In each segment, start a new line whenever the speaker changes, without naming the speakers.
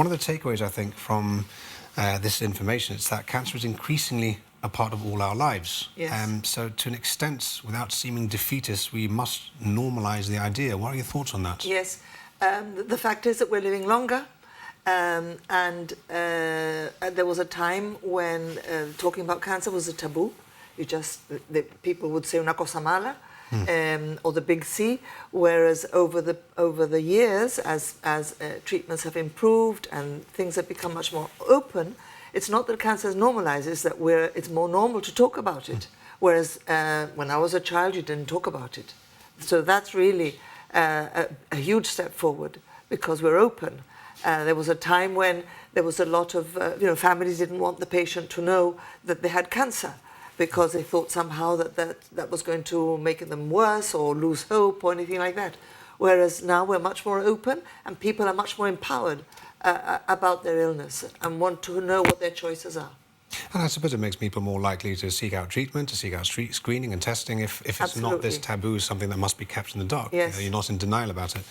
One of the takeaways, I think, from this information is that cancer is increasingly a part of all our lives.
Yes.
So to an extent, without seeming defeatist, we must normalise the idea. What are your thoughts on that?
Yes. The fact is that we're living longer. And there was a time when talking about cancer was a taboo. People would say una cosa mala, or the big C. Whereas over the years, as treatments have improved and things have become much more open, it's not that cancer is normalized; it's that it's more normal to talk about it. Whereas when I was a child, you didn't talk about it. So that's really a huge step forward because we're open. There was a time when there was a lot of, families didn't want the patient to know that they had cancer because they thought somehow that was going to make them worse or lose hope or anything like that. Whereas now we're much more open and people are much more empowered about their illness and want to know what their choices are.
And I suppose it makes people more likely to seek out treatment, to seek out screening and testing if it's
Absolutely.
not this taboo, something that must be kept in the dark.
Yes.
You're not in denial about it.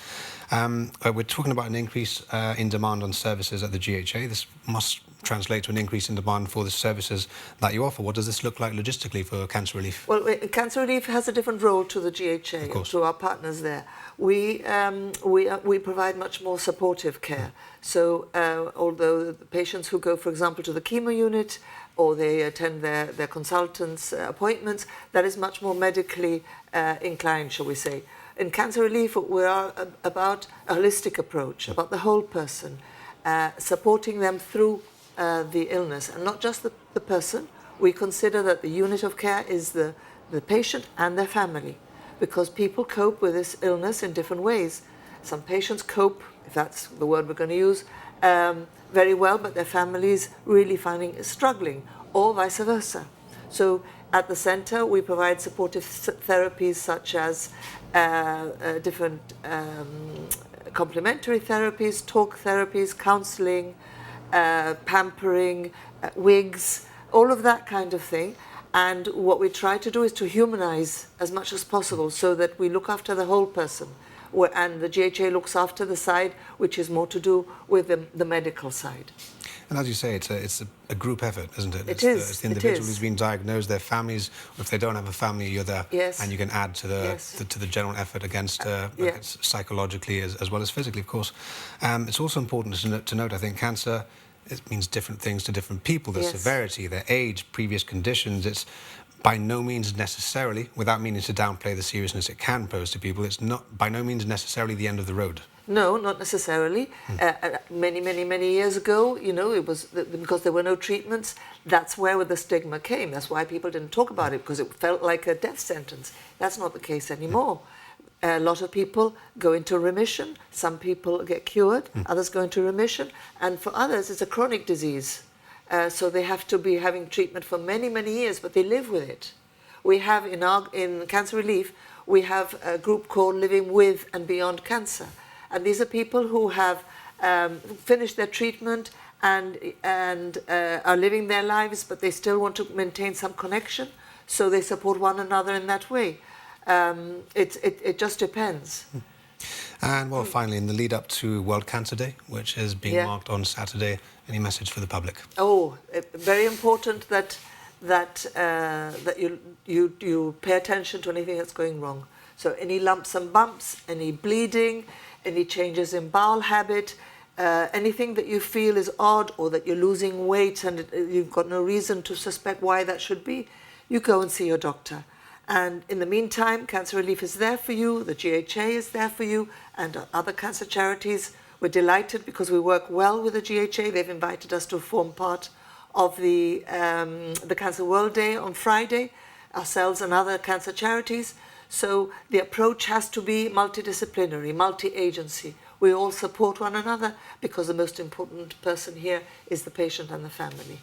We're talking about an increase in demand on services at the GHA. This must translate to an increase in demand for the services that you offer. What does this look like logistically for Cancer Relief?
Well, Cancer Relief has a different role to the GHA, to our partners there. We provide much more supportive care. So although the patients who go, for example, to the chemo unit or they attend their consultants' appointments, that is much more medically inclined, shall we say. In Cancer Relief, we are about a holistic approach, about the whole person, supporting them through the illness, and not just the person. We consider that the unit of care is the patient and their family, because people cope with this illness in different ways. Some patients cope, if that's the word we're going to use, very well, but their families really struggling, or vice versa. So at the centre, we provide supportive therapies such as different complementary therapies, talk therapies, counselling, pampering, wigs, all of that kind of thing. And what we try to do is to humanise as much as possible so that we look after the whole person. And the GHA looks after the side which is more to do with the medical side.
And as you say, it's a group effort, isn't it?
It's
the individual who's been diagnosed, their families. If they don't have a family, you're there,
yes.
and you can add to the general effort against psychologically as well as physically, of course. It's also important to note, I think, cancer. It means different things to different people. The severity, their age, previous conditions. It's by no means necessarily, without meaning to downplay the seriousness it can pose to people, it's not by no means necessarily the end of the road.
No, not necessarily. Many years ago, it was because there were no treatments. That's where the stigma came. That's why people didn't talk about it, because it felt like a death sentence. That's not the case anymore. A lot of people go into remission. Some people get cured. Others go into remission. And for others, it's a chronic disease. So they have to be having treatment for many years, but they live with it. We have in Cancer Relief, we have a group called Living With and Beyond Cancer. And these are people who have finished their treatment and are living their lives, but they still want to maintain some connection. So they support one another in that way. It just depends.
And well, finally, in the lead up to World Cancer Day, which is being marked on Saturday, any message for the public?
Oh, very important that you pay attention to anything that's going wrong. So any lumps and bumps, any bleeding, any changes in bowel habit, anything that you feel is odd or that you're losing weight and you've got no reason to suspect why that should be, you go and see your doctor. And in the meantime, Cancer Relief is there for you, the GHA is there for you, and other cancer charities. We're delighted because we work well with the GHA. They've invited us to form part of the Cancer World Day on Friday, ourselves and other cancer charities. So the approach has to be multidisciplinary, multi-agency. We all support one another because the most important person here is the patient and the family.